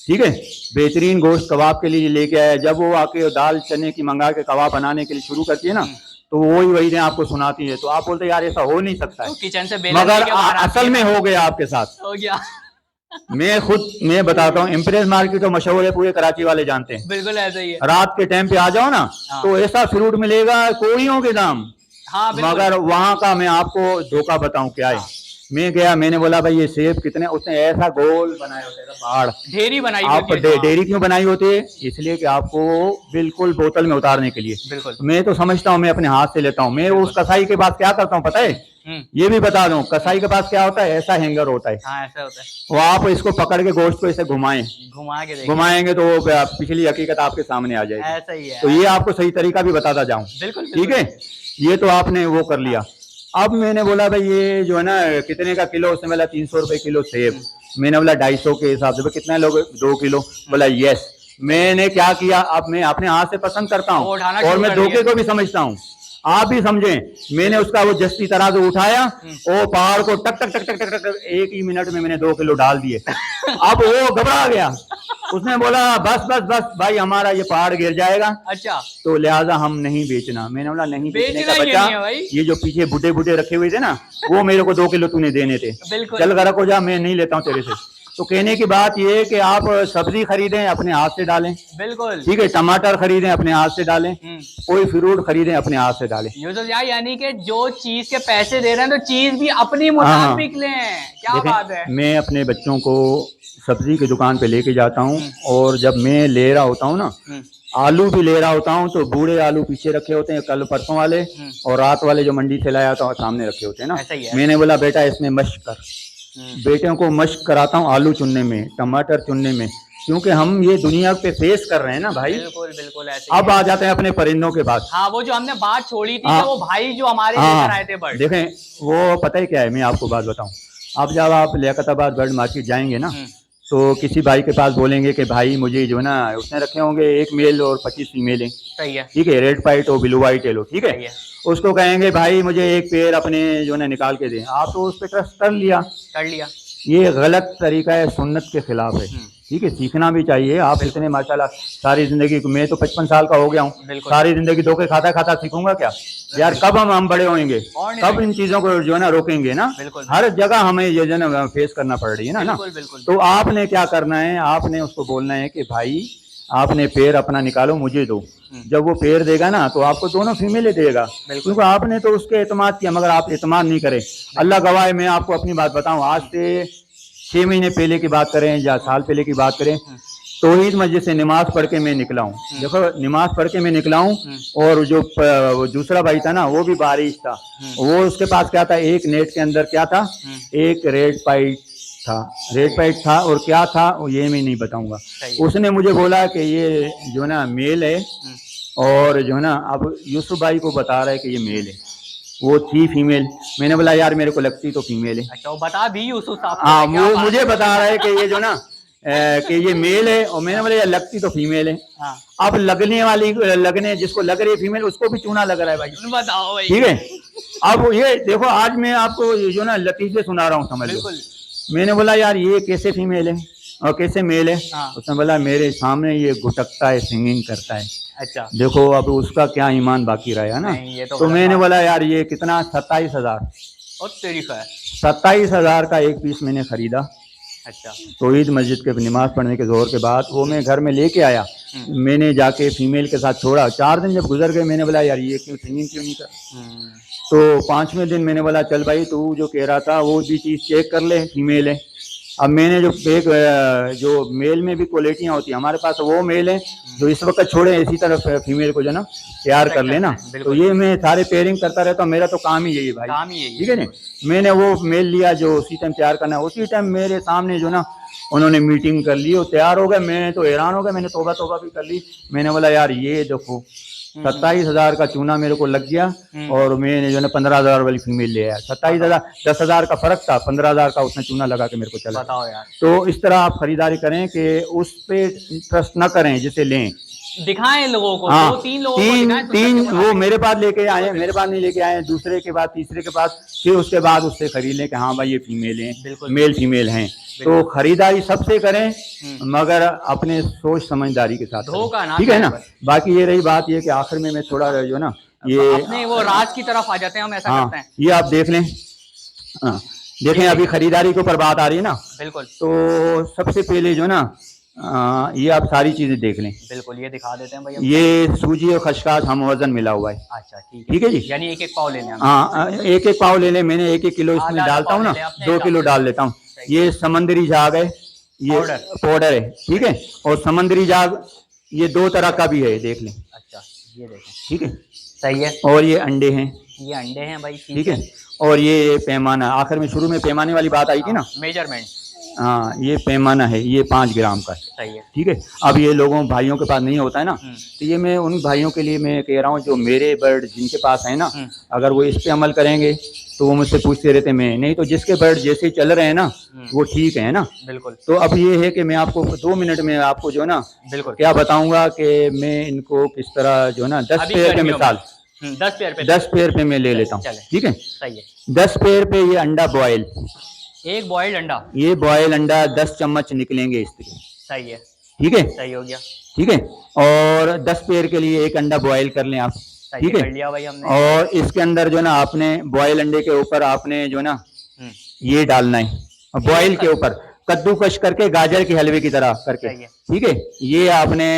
ठीक है, बेहतरीन गोश्त कबाब के लिए लेके आया। जब वो आके दाल चने की मंगा के कबाब बनाने के लिए शुरू करती है ना, तो वही ने आपको सुनाती है, तो आप बोलते हैं यार ऐसा हो नहीं सकता है, किचन से मगर असल में हो गया, आपके साथ हो गया। मैं बताता हूँ, इम्प्रेस मार्केट तो मशहूर है, पूरे कराची वाले जानते हैं। बिल्कुल ऐसा ही है। रात के टाइम पे आ जाओ ना, तो ऐसा फ्रूट मिलेगा कोड़ियों के दाम। हाँ, मगर वहां का मैं आपको धोखा बताऊं क्या है। मैं गया, मैंने बोला भाई ये सेब कितने, उसने ऐसा गोल बनाया होता है, पहाड़ ढेरी बनाई होती है। डेयरी क्यों बनाई होती है? इसलिए कि आपको बिल्कुल बोतल में उतारने के लिए। बिल्कुल, मैं तो समझता हूँ, मैं अपने हाथ से लेता हूँ। मैं उस कसाई के पास क्या करता हूँ पता है, ये भी बता दूं, कसाई के पास क्या होता है, ऐसा हैंगर होता है। हाँ, ऐसा होता है। वो आप इसको पकड़ के गोश्त को ऐसे घुमाएंगे तो वो पिछली हकीकत आपके सामने आ जाएगी। ऐसा ही है। तो ये आपको सही तरीका भी बताता जाऊं। बिल्कुल, ठीक है। ये तो आपने वो कर लिया। अब मैंने बोला भाई ये जो है ना कितने का किलो, उसने बोला 300 रुपए किलो सेब। मैंने बोला 250 के हिसाब से, कितना लोग, 2 किलो। बोला यस। मैंने क्या किया, अब मैं अपने हाथ से पसंद करता वो हूँ उठाना और शुरू मैं कर धोखे दिया। को भी समझता हूँ, आप भी समझें। मैंने उसका वो जस्ती तराजू उठाया, वो पहाड़ को टक टक टक टक टक टक 1 ही मिनट में मैंने 2 किलो डाल दिए। अब वो घबरा गया, उसने बोला बस बस बस भाई हमारा ये पहाड़ गिर जाएगा, अच्छा, तो लिहाजा हम नहीं बेचना। मैंने बोला नहीं बेचने बेचना का ही बच्चा, नहीं है भाई। ये जो पीछे बुड्ढे बुड्ढे रखे हुए थे ना, वो मेरे को 2 किलो तूने देने थे, बिल्कुल। चल घर को जा, मैं नहीं लेता हूँ तेरे से। तो कहने की बात ये है कि आप सब्जी खरीदें अपने हाथ से डालें, बिल्कुल ठीक है, टमाटर खरीदें अपने हाथ से डालें, कोई फ्रूट खरीदें अपने हाथ से डालें। यूसुफ यार, यानी कि जो चीज के पैसे दे रहे हैं तो चीज भी अपनी हाँ, मुताबिक लें, क्या बात है। देखें मैं अपने बच्चों को सब्जी की दुकान पे लेके जाता हूँ, और जब मैं ले रहा होता हूँ ना, आलू भी ले रहा होता हूँ, तो बूढ़े आलू पीछे रखे होते हैं कल परसों वाले, और रात वाले जो मंडी से लाया था सामने रखे होते हैं ना। ऐसा ही है। मैंने बोला बेटा इसमें मशक कर, बेटियों को मशक कराता हूँ आलू चुनने में, टमाटर चुनने में, क्योंकि हम ये दुनिया पे फेस कर रहे हैं ना भाई। बिल्कुल बिल्कुल ऐसे ही अब है। आ जाते हैं अपने परिंदों के पास। हाँ, वो जो हमने बात छोड़ी थी हाँ, कि वो भाई जो हमारे लेकर आए थे बर्ड। देखें वो पता है क्या है, मैं आपको बात बताऊं। अब जब आप लियाकताबाद बर्ड मार्केट जाएंगे ना, तो किसी भाई के पास बोलेंगे कि भाई मुझे जो ना, उसने रखे होंगे 1 मेल और 25 फीमेलें, सही है, ठीक है, रेड पाइट और ब्लू वाइट येलो, ठीक सही है। है। उसको कहेंगे भाई मुझे एक पेड़ अपने जो ना निकाल के दें, आप तो उस पर ट्रस्ट कर लिया। कर लिया। ये गलत तरीका है, सुन्नत के खिलाफ है, ठीक है, सीखना भी चाहिए। आप इतने माशाल्लाह सारी जिंदगी, मैं तो 55 साल का हो गया हूँ, सारी जिंदगी धोखे खाता खाता सीखूंगा क्या यार, कब हम बड़े होंगे, कब इन चीजों को जो है ना रोकेंगे ना। हर जगह हमें ये जो ना फेस करना पड़ रही है ना। तो आपने क्या करना है, आपने उसको बोलना है कि भाई आपने पेड़ अपना निकालो मुझे दो। जब वो पेड़ देगा ना, तो आपको दोनों फीमेल देगा, क्योंकि आपने तो उसके एतमाद किया। मगर आप एतमाद नहीं करें, अल्लाह गवाह है, मैं आपको अपनी बात बताऊं, आज से 6 महीने पहले की बात करें या साल पहले की बात करें, तौहीद मस्जिद से नमाज पढ़ के मैं निकला हूँ। देखो नमाज पढ़ के मैं निकला हूँ, और जो दूसरा भाई था ना, वो भी बारिश था, वो उसके पास क्या था, एक नेट के अंदर क्या था, एक रेड पाइट था, रेड पाइट था, और क्या था वो ये मैं नहीं बताऊंगा। उसने मुझे बोला कि ये जो ना मेल है, और जो ना अब यूसुफ भाई को बता रहा है कि ये मेल है, वो थी फीमेल। मैंने बोला यार मेरे को लगती तो फीमेल है। अच्छा, वो बता भी यूसुफ साहब। हाँ, वो मुझे बता रहा है कि ये जो ना कि ये मेल है, और मैंने बोला यार लगती तो फीमेल है। हाँ। अब लगने जिसको लग रही है फीमेल, उसको भी चूना लग रहा है भाई। बताओ भाई, ठीक है। अब ये देखो, आज मैं आपको ये जो ना लतीफे सुना रहा हूँ, समझ लो। मैंने बोला यार ये कैसे फीमेल है और कैसे मेल है। हाँ। उसने बोला मेरे सामने ये गुटकता है, सिंगिंग करता है। अच्छा, देखो अब उसका क्या ईमान बाकी रहा है ना। तो मैंने बोला यार ये कितना, 27,000। और तेरी का है 27,000 का एक पीस मैंने खरीदा। अच्छा, तौहीद मस्जिद के नमाज पढ़ने के जोर के बाद वो मैं घर में लेके आया। मैंने जाके फीमेल के साथ छोड़ा, 4 दिन जब गुजर गए, मैंने बोला यार ये क्यों सिंगिंग क्यों नहीं कर। तो 5वें दिन मैंने बोला चल भाई तू जो कह रहा था वो भी चीज़ चेक कर ले, फीमेल है। अब मैंने जो एक जो मेल में भी क्वालिटियाँ होती है, हमारे पास वो मेल है जो इस वक्त छोड़े, इसी तरह फीमेल को जो ना तैयार कर लेना। तो ये मैं सारे पेयरिंग करता रहता हूँ, मेरा तो काम ही यही है भाई, ठीक है ना। मैंने वो मेल लिया जो उसी टाइम तैयार करना है, उसी टाइम मेरे सामने जो ना उन्होंने मीटिंग कर ली और तैयार हो गए। मैं तो हैरान हो गया, मैंने तोबा तोबा भी कर ली। मैंने बोला यार ये देखो 27,000 का चूना मेरे को लग गया, और मैंने जो है 15,000 वाली फीमेल ले आया। 27,000, 10,000 का फर्क था, 15,000 का उसने चूना लगा के मेरे को चला। बताओ यार। तो इस तरह आप खरीदारी करें कि उस पे ट्रस्ट ना करें जिसे लें, दिखाएं लोगों को। हाँ, 2-3 लोगों को दिखाएं, तीन वो मेरे पास लेके आए, मेरे पास नहीं लेके आए, दूसरे के बाद तीसरे के पास, फिर उसके बाद उससे खरीद लें कि हाँ भाई ये फीमेल हैं, मेल फीमेल हैं। तो खरीदारी सबसे करें, मगर अपने सोच समझदारी के साथ, ठीक है ना। बाकी ये रही बात ये कि आखिर में मैं थोड़ा जो ना ये अपने वो राज की तरफ आ जाते हैं, हम ऐसा करते हैं। ये आप देख लें, देखें अभी खरीदारी के ऊपर बात आ रही है ना। बिल्कुल। तो सबसे पहले जो ना ये आप सारी चीजें देख लें। बिल्कुल, ये दिखा देते हैं भाई। ये सूजी और खशखाश हम वजन मिला हुआ है। अच्छा, ठीक है जी। यानी 1-1 पाव लेने हैं। हाँ, 1-1 पाव ले लें। मैंने 1-1 किलो इसमें डालता हूँ ना, 2 किलो डाल लेता हूँ। ये समंदरी झाग है, ये पाउडर है, ठीक है। और समंदरी झाग ये 2 तरह का भी है, देख लें। अच्छा, ये देखें, ठीक है, सही है। और ये अंडे हैं, ये अंडे हैं भाई, ठीक है। और ये पैमाना, आखिर में शुरू में पैमाने वाली बात आई थी ना, मेजरमेंट। हाँ, ये पैमाना है, ये 5 ग्राम का, सही है, ठीक है। अब ये लोगों भाइयों के पास नहीं होता है ना, तो ये मैं उन भाइयों के लिए मैं कह रहा हूँ जो मेरे बर्ड जिनके पास है ना, अगर वो इस पे अमल करेंगे तो वो मुझसे पूछते रहते मैं नहीं, तो जिसके बर्ड जैसे चल रहे हैं ना वो ठीक है ना। बिल्कुल। तो अब ये है कि मैं आपको 2 मिनट में आपको जो है ना बिल्कुल क्या बताऊंगा कि मैं इनको किस तरह जो है ना 10 अभी पेयर पे गर्मियों में मिसाल 10 पेयर पे 10 पेयर पे मैं ले लेता हूँ, चले ठीक है। सही है। 10 पेयर पे ये अंडा बॉयल, एक बॉइल्ड अंडा, ये बॉयल अंडा 10 चम्मच निकलेंगे इसके, सही है, ठीक है, सही हो गया, ठीक है। और 10 पेयर के लिए एक अंडा बॉयल कर लें आप, सही ठीक है, है। कर लिया भाई हमने। और इसके अंदर जो ना आपने बॉयल अंडे के ऊपर आपने जो ना हम्म, ये डालना है, बॉयल एक के ऊपर कद्दूकश करके गाजर के हलवे की तरह करके, सही है, ठीक है। ये आपने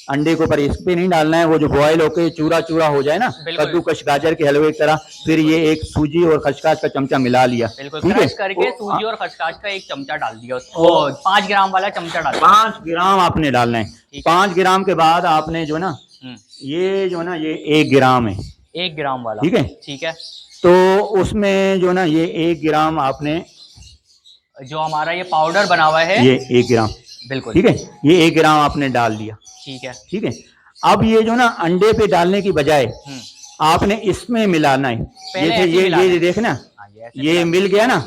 अंडे के ऊपर इस पे नहीं डालना है, वो जो बॉयल होके चूरा चूरा हो जाए ना बिल्कुल कद्दूकश गाजर के हलवे की तरह, फिर ये एक सूजी और खसखस का चमचा मिला लिया, बिल्कुल, ठीक है। क्रश करके सूजी और खसखस का एक चमचा डाल दिया उसमें, वो 5 ग्राम वाला चमचा डाल दिया। 5 ग्राम आपने डालना है। ठीक है। 5 ग्राम के बाद आपने जो ना ये जो ना ये 1 ग्राम है, 1 ग्राम वाला, ठीक है। ठीक है। तो उसमें जो ना ये 1 ग्राम आपने जो हमारा ये पाउडर बना हुआ है, ये 1 ग्राम, बिल्कुल, ठीक है, ये 1 ग्राम आपने डाल दिया, ठीक है, ठीक है। अब ये जो ना अंडे पे डालने की बजाय आपने इसमें मिलाना है, पहले जैसे ऐसे मिलाना ये है। देखना हाँ, ये मिल गया ना,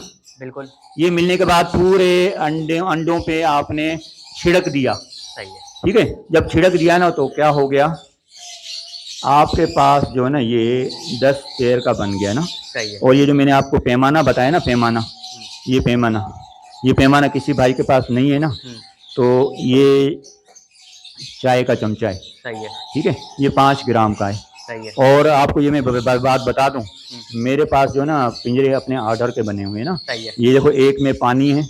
बिल्कुल, ये मिलने के बाद पूरे अंडों पे आपने छिड़क दिया, सही है, ठीक है। जब छिड़क दिया ना तो क्या हो गया, आपके पास जो है ना ये 10 पेयर का बन गया ना। सही है। और ये जो मैंने आपको पैमाना बताया ना, पैमाना, ये पैमाना किसी भाई के पास नहीं है ना, तो ये चाय का चमचा है, सही है, ठीक है, ये 5 ग्राम का है। सही है, और आपको ये मैं बात बता दूं, मेरे पास जो ना पिंजरे अपने ऑर्डर के बने हुए हैं ना, सही है। ये देखो एक में पानी है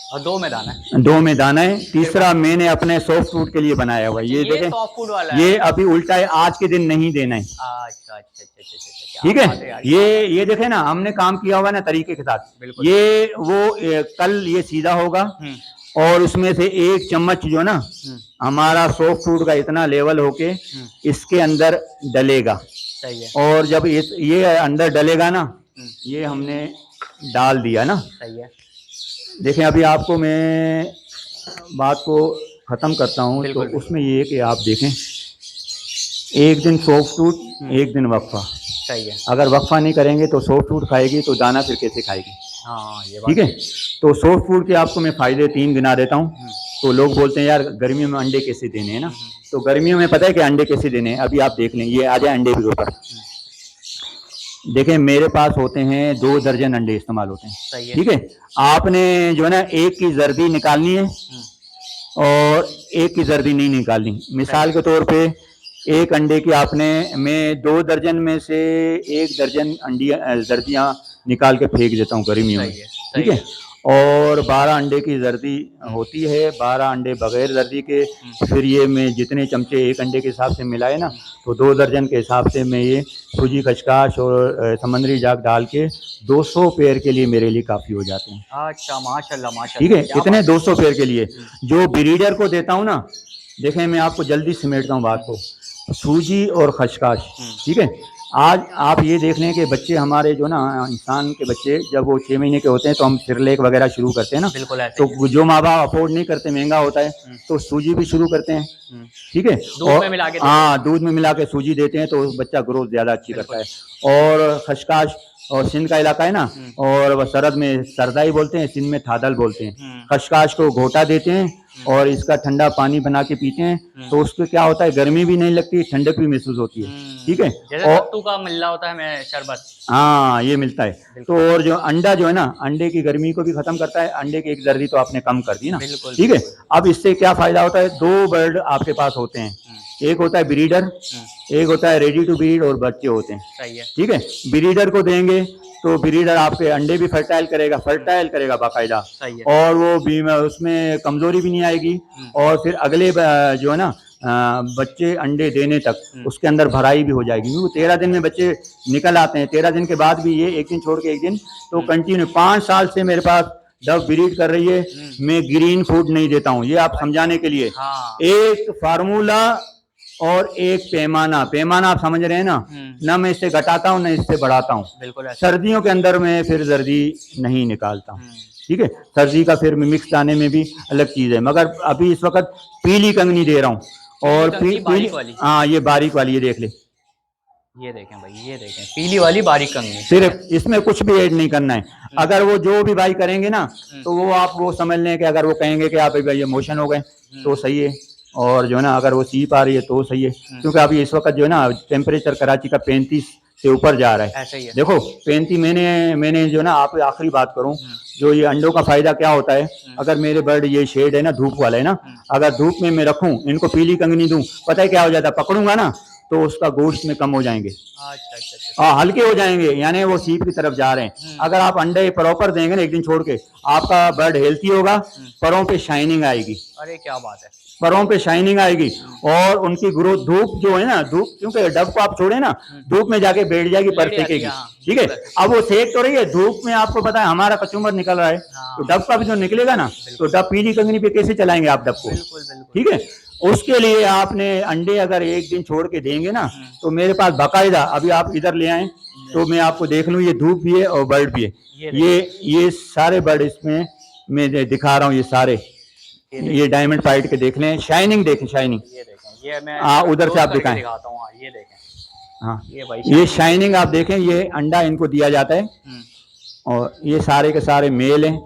और 2 में दाना है, 2 में दाना है, तीसरा मैंने अपने सॉफ्ट फूड के लिए बनाया हुआ है। ये देखें, सॉफ्ट फूड वाला है। ये अभी उल्टा है, आज के दिन नहीं देना है, अच्छा अच्छा अच्छा अच्छा अच्छा, ठीक क्या बात है। यार, ये देखे ना हमने काम किया हुआ ना तरीके के साथ, बिल्कुल। ये वो कल ये सीधा होगा और उसमें से 1 चम्मच जो ना हमारा सॉफ्ट फूड का इतना लेवल होके इसके अंदर डलेगा, सही है, और जब ये अंदर डलेगा ना, ये हमने डाल दिया ना, सही है, देखें। अभी आपको मैं बात को ख़त्म करता हूँ, तो बिल्कुल, उसमें ये कि आप देखें, एक दिन सॉफ्ट फूड एक दिन वक्फा, सही है। अगर वक्फा नहीं करेंगे तो सॉफ्ट फूड खाएगी तो दाना फिर कैसे खाएगी, हाँ, ये बात ठीक है। तो सॉफ्ट फूड के आपको मैं फ़ायदे 3 गिना देता हूँ। तो लोग बोलते हैं यार गर्मियों में अंडे कैसे देने हैं ना, तो गर्मियों में पता है कि अंडे कैसे देने हैं, अभी आप देख लें, ये आ जाए अंडे के ऊपर, देखें मेरे पास होते हैं 2 दर्जन अंडे इस्तेमाल होते हैं, सही है, ठीक है। आपने जो है ना एक की जर्दी निकालनी है और एक की जर्दी नहीं निकालनी। मिसाल के तौर पे एक अंडे की आपने, मैं 2 दर्जन में से 1 दर्जन जर्दियाँ निकाल के फेंक देता हूँ गर्मियों में, ठीक है। और 12 अंडे की जर्दी होती है, 12 अंडे बगैर जर्दी के, फिर ये मैं जितने चमचे एक अंडे के हिसाब से मिलाए ना, तो 2 दर्जन के हिसाब से मैं ये सूजी खचकाश और समंदरी जाग डाल के 200 पेयर के लिए मेरे लिए काफ़ी हो जाते हैं। अच्छा, माशाल्लाह माशाल्लाह, ठीक है, कितने 200 पेयर के लिए जो ब्रीडर को देता हूँ ना, देखें मैं आपको जल्दी समेटता हूँ बात को, सूजी और खचकाश, ठीक है। आज आप ये देख लें कि बच्चे हमारे जो ना इंसान के बच्चे जब वो 6 महीने के होते हैं तो हम सिरलेक वगैरह शुरू करते हैं ना, बिल्कुल ऐसे तो जो माँ बाप अफोर्ड नहीं करते, महंगा होता है, तो सूजी भी शुरू करते हैं, ठीक है। दूध में मिला के, हाँ, दूध में मिला के सूजी देते हैं तो बच्चा ग्रोथ ज़्यादा अच्छी करता है। और खचकाश, और सिंध का इलाका है ना, और वह सरहद में सरदाई बोलते हैं, सिंध में थादल बोलते हैं। खचकाश को घोटा देते हैं और इसका ठंडा पानी बना के पीते हैं, तो उसको क्या होता है, गर्मी भी नहीं लगती, ठंडक भी महसूस होती है, ठीक है। जैसे सत्तू का मिलना होता है हमें शरबत, हाँ ये मिलता है। तो और जो अंडा जो है ना, अंडे की गर्मी को भी खत्म करता है, अंडे की एक जर्दी तो आपने कम कर दी ना, ठीक है। अब इससे क्या फायदा होता है, 2 बर्ड आपके पास होते हैं, एक होता है ब्रीडर, एक होता है रेडी टू ब्रीड, और बच्चे होते हैं, सही है, ठीक है। ब्रीडर को देंगे तो ब्रीडर आपके अंडे भी फर्टाइल करेगा बाकायदा, और वो भी उसमें कमजोरी भी नहीं आएगी, और फिर अगले जो है ना बच्चे अंडे देने तक उसके अंदर भराई भी हो जाएगी, क्योंकि 13 दिन में बच्चे निकल आते हैं, 13 दिन के बाद भी ये एक दिन छोड़ के एक दिन, तो कंटिन्यू 5 साल से मेरे पास डव ब्रीड कर रही है। मैं ग्रीन फूड नहीं देता हूँ, ये आप समझाने के लिए। एक फार्मूला और एक पैमाना आप समझ रहे हैं ना, ना मैं इससे घटाता हूँ ना इससे बढ़ाता हूँ। सर्दियों के अंदर मैं फिर जर्दी नहीं निकालता हूँ, ठीक है। सर्दी का फिर मिक्स दाने में भी अलग चीज़ है, मगर अभी इस वक्त पीली कंगनी दे रहा हूँ, और पीली, हाँ ये बारीक वाली, ये देख ले, ये देखें भाई, ये देखें पीली वाली बारीक कंघी। सिर्फ इसमें कुछ भी ऐड नहीं करना है। अगर वो जो भी भाई करेंगे ना तो वो आप वो समझ लें कि अगर वो कहेंगे कि आप भाई इमोशन हो गए तो सही है, और जो है ना अगर वो सीप आ रही है तो सही है, क्योंकि अभी इस वक्त जो है ना टेम्परेचर कराची का 35 से ऊपर जा रहा है। ऐसे ही है। देखो 35 मैंने जो ना आप आखिरी बात करूं, जो ये अंडों का फायदा क्या होता है, अगर मेरे बर्ड ये शेड है ना धूप वाला है ना, अगर धूप में मैं रखूं इनको पीली कंगनी दूं, पता है क्या हो जाता है, पकड़ूंगा ना तो उसका गोश्त में कम हो जाएंगे। अच्छा। हाँ हल्के हो जाएंगे, यानी वो सीप की तरफ जा रहे हैं। अगर आप अंडे प्रॉपर देंगे ना एक दिन छोड़ के, आपका बर्ड हेल्थी होगा, परों पे शाइनिंग आएगी। अरे क्या बात है। परों पे शाइनिंग आएगी, और उनकी ग्रोथ, धूप जो है ना, धूप क्योंकि डब को आप छोड़े ना धूप में जाके बैठ जाएगी, पर सेकेगी, ठीक है। अब वो सेक तो रही है धूप में, आपको पता है हमारा कचूमर निकल रहा है, तो डब का भी जो निकलेगा ना, तो डब पीली कंगनी पे कैसे चलाएंगे आप डब को, ठीक है। उसके लिए आपने अंडे अगर एक दिन छोड़ के देंगे ना, तो मेरे पास बाकायदा, अभी आप इधर ले आए तो मैं आपको देख लूं, ये धूप भी है और बर्ड भी है, ये सारे बर्ड इसमें मैं दिखा रहा हूँ, ये सारे ये डायमंड फाइट के देख लें, शाइनिंग देखें, शाइनिंग, ये देखें, ये मैं उधर से आप दिखाएं, दिखाता हूँ, ये देखें, हाँ ये भाई ये शाइनिंग आप देखें, ये अंडा इनको दिया जाता है, और ये सारे के सारे मेल हैं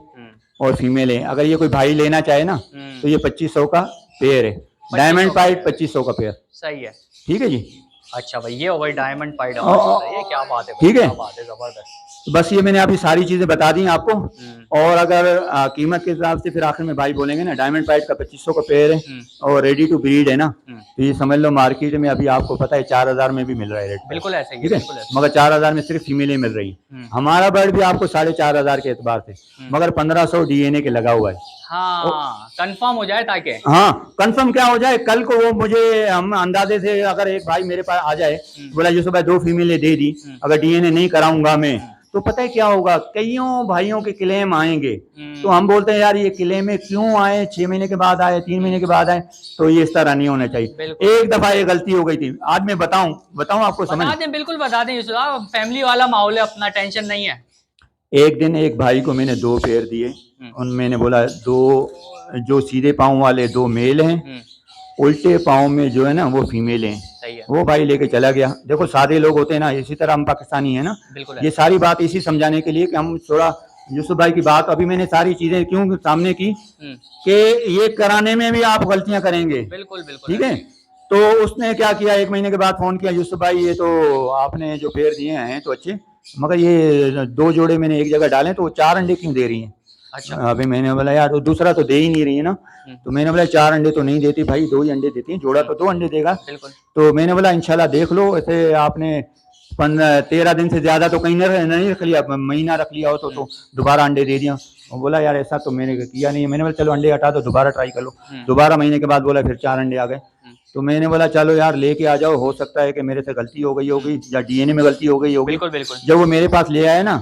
और फीमेल हैं। अगर ये कोई भाई लेना चाहे ना तो ये 2500 का पेयर है, डायमंड फाइट 2500 का पेयर, सही है, ठीक है जी। अच्छा भाई, ये भाई डायमंड फाइट, ये क्या बात है, ठीक है, क्या बात है, जबरदस्त। बस ये मैंने अभी सारी चीजें बता दी आपको। और अगर कीमत के हिसाब से फिर आखिर में भाई बोलेंगे ना, डायमंड फाइट का 2500 का पेयर है और रेडी टू ब्रीड है ना, तो ये समझ लो मार्केट में अभी आपको पता है 4000 में भी मिल रहा है रेट, बिल्कुल ऐसे ही, ठीक है, मगर 4000 में सिर्फ फीमेलें मिल रही है। हमारा बर्ड भी आपको 4500 के एतबार से, मगर 1500 डीएनए के लगा हुआ है। हाँ कंफर्म हो जाए ताकि, हाँ कंफर्म क्या हो जाए, कल को वो मुझे हम अंदाजे से अगर एक भाई मेरे पास आ जाए बोला यूसुफ भाई 2 फीमेलें दे दी, अगर डीएनए नहीं कराऊंगा मैं, तो पता है क्या होगा, कईयों भाइयों के क्लेम आएंगे, तो हम बोलते हैं यार ये क्लेम में क्यों आए, 6 महीने के बाद आए, 3 महीने के बाद आए, तो ये इस तरह नहीं होना चाहिए। एक दफा ये गलती हो गई थी, आज मैं बताऊं आपको, समझ बिल्कुल बता दें यूसुफ, फैमिली वाला माहौल है, अपना टेंशन नहीं है। एक दिन एक भाई को मैंने 2 पेयर दिए, उन मैंने बोला 2 जो सीधे पाँव वाले 2 मेल हैं, उल्टे पाँव में जो है ना वो फीमेल हैं, वो भाई लेके चला गया। देखो सादे लोग होते हैं ना, इसी तरह हम पाकिस्तानी है ना, ये सारी बात इसी समझाने के लिए कि हम थोड़ा, यूसुफ भाई की बात अभी मैंने सारी चीजें क्यों सामने की कि ये कराने में भी आप गलतियां करेंगे, बिल्कुल ठीक है। तो उसने क्या किया, 1 महीने के बाद फोन किया, यूसुफ भाई ये तो आपने जो पेयर दिए हैं तो अच्छे, मगर ये 2 जोड़े मैंने एक जगह डाले तो 4 अंडे क्यों दे रही हैं। अच्छा। अभी मैंने बोला यार, तो दूसरा तो दे ही नहीं रही है ना, तो मैंने बोला 4 अंडे तो नहीं देती भाई, 2 ही अंडे देती हैं, जोड़ा तो 2 अंडे देगा। तो मैंने बोला इंशाल्लाह देख लो, ऐसे आपने 13 दिन से ज्यादा तो कहीं नहीं रख लिया, महीना रख लिया हो तो दोबारा अंडे दे दिया। वो बोला यार ऐसा तो मैंने किया नहीं है। मैंने बोला चलो अंडे हटा दो, दोबारा ट्राई कर लो। दोबारा महीने के बाद बोला फिर 4 अंडे आ गए। तो मैंने बोला चलो यार लेके आ जाओ, हो सकता है कि मेरे से गलती हो गई होगी या डीएनए में गलती हो गई होगी। बिल्कुल। जब वो मेरे पास ले आया ना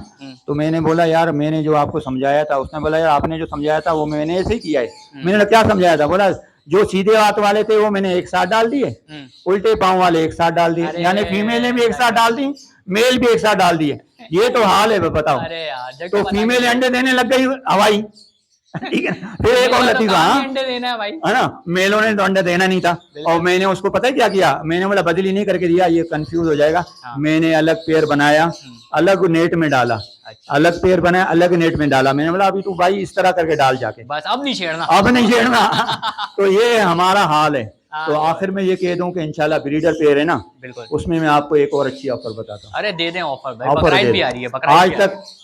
तो मैंने बोला यार मैंने जो आपको समझाया था, उसने बोला यार आपने जो समझाया था वो मैंने ऐसे ही किया है। मैंने क्या समझाया था, बोला जो सीधे हाथ वाले थे वो मैंने एक साथ डाल दिए, उल्टे पाँव वाले एक साथ डाल दिए, यानी फीमेल भी एक साथ डाल दी, मेल भी एक साथ डाल दिए। ये तो हाल है बताओ। तो फीमेल अंडे देने लग गई हवाई, ठीक है। फिर एक और लतीफा, अंडे देना है भाई, है ना, मेलों ने तो अंडा देना नहीं था, और मैंने उसको पता है क्या किया, मैंने बोला बदली नहीं करके दिया, ये कंफ्यूज हो जाएगा। मैंने अलग पेयर बनाया, अलग नेट में डाला, अलग पेयर बनाया, अलग नेट में डाला। मैंने बोला अभी तू भाई इस तरह करके डाल जाके, बस अब नहीं छेड़ना, अब नहीं छेड़ना। तो ये हमारा हाल है। तो आखिर में ये कह दूं कि इंशाल्लाह ब्रीडर पेयर है ना, बिल्कुल, उसमें मैं आपको एक और अच्छी ऑफर बताता हूँ। अरे दे दें ऑफर भाई, बकरीद भी आ रही है,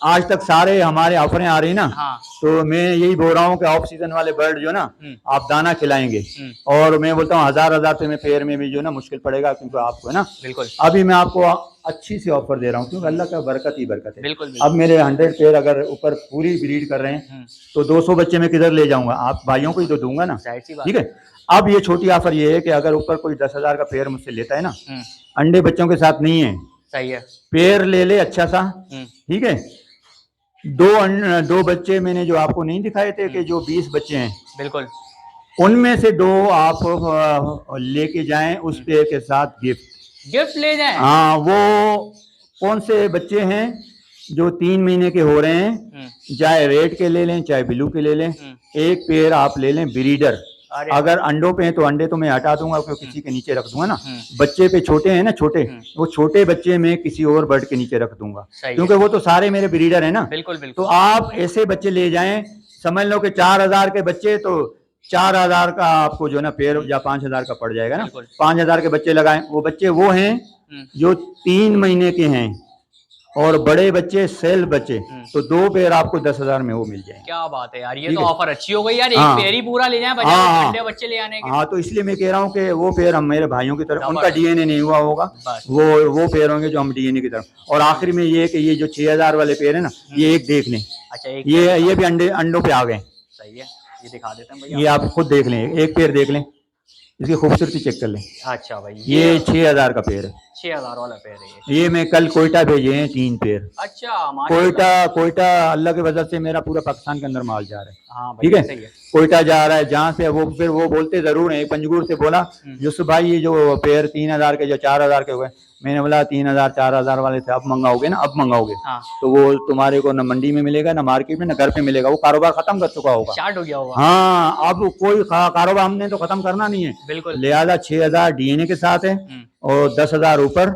आज तक सारे हमारे ऑफरें आ रही है ना। तो मैं यही बोल रहा हूँ कि ऑफ सीजन वाले बर्ड जो ना आप दाना खिलाएंगे, और मैं बोलता हूँ 1000 से में पेयर में भी जो ना मुश्किल पड़ेगा, क्योंकि आपको है ना, बिल्कुल अभी मैं आपको अच्छी सी ऑफर दे रहा हूँ, क्योंकि अल्लाह का बरकत ही बरकत है। बिल्कुल। अब मेरे 100 पेयर अगर ऊपर पूरी ब्रीड कर रहे हैं तो 200 बच्चे मैं किधर ले जाऊंगा, आप भाइयों को ही तो दूंगा ना, ठीक है। अब ये छोटी ऑफर ये है कि अगर ऊपर कोई 10,000 का पेयर मुझसे लेता है ना, अंडे बच्चों के साथ नहीं है, सही है, पेयर ले ले अच्छा सा, ठीक है। 2 बच्चे मैंने जो आपको नहीं दिखाए थे कि जो 20 बच्चे हैं, बिल्कुल, उनमें से 2 आप लेके जाएं उस पेयर के साथ गिफ्ट ले जाएं। हाँ, वो कौन से बच्चे हैं जो 3 महीने के हो रहे हैं, चाहे रेड के ले लें चाहे ब्लू के ले लें, एक पेयर आप ले लें ब्रीडर, अरे अगर अंडों पे हैं तो अंडे तो मैं हटा दूंगा, क्योंकि किसी के नीचे रख दूंगा ना। हम्म। बच्चे पे छोटे हैं ना, छोटे, वो छोटे बच्चे में किसी और बर्ड के नीचे रख दूंगा, क्योंकि वो तो सारे मेरे ब्रीडर है ना। बिल्कुल तो बिल्कुल। आप ऐसे बच्चे ले जाएं, समझ लो कि 4,000 के बच्चे, तो 4,000 का आपको जो है ना पेड़, या 5,000 का पड़ जाएगा ना। बिल्कुल। 5,000 के बच्चे लगाएं। वो बच्चे वो हैं जो 3 महीने के हैं, और बड़े बच्चे सेल बच्चे, तो 2 पेड़ आपको 10,000 में वो मिल जाएंगे। क्या बात है यार, ये ठीक तो है। ऑफर अच्छी हो गई यार, एक हाँ। पेड़ ही पूरा ले जाए बजाय हाँ अंडे बच्चे ले आने के। हाँ, तो इसलिए मैं कह रहा हूँ कि वो पेड़ हम मेरे भाइयों की तरफ, उनका जबरदस्त। डीएनए नहीं हुआ होगा, बस। वो पेड़ होंगे जो हम डीएनए की तरफ। और आखिर में ये कि ये जो 6,000 वाले पेड़ है ना, ये एक देख लें, अच्छा, एक ये भी अंडों पे आ गए। सही है, ये दिखा देते हैं भैया। ये आप खुद देख लें, एक पेड़ देख लें, इसकी खूबसूरती चेक कर लें। अच्छा भाई, ये 6,000 का पेड़ है। 6,000 वाला पेड़ है ये मैं कल कोयटा भेजे हैं 3 पेड़। अच्छा, माशाल्लाह। कोयटा अल्लाह की वजह से मेरा पूरा पाकिस्तान के अंदर माल जा रहा है। हाँ भाई, ठीक है, सही है। कोयटा जा रहा है, जहाँ से वो फिर वो बोलते जरूर है, पंजगुर से बोला यूसुफ भाई ये जो पेड़ 3,000 के जो 4,000 के हुए, मैंने बोला 3,000 4,000 वाले थे, अब मंगाओगे ना, अब मंगाओगे। हाँ। तो वो तुम्हारे को ना मंडी में मिलेगा, ना मार्केट में, ना घर पे मिलेगा, वो कारोबार खत्म कर चुका होगा, स्टार्ट हो गया होगा। हाँ, अब कोई कारोबार हमने तो खत्म करना नहीं है। बिल्कुल। लिहाजा 6,000 डीएनए के साथ है, और 10,000 ऊपर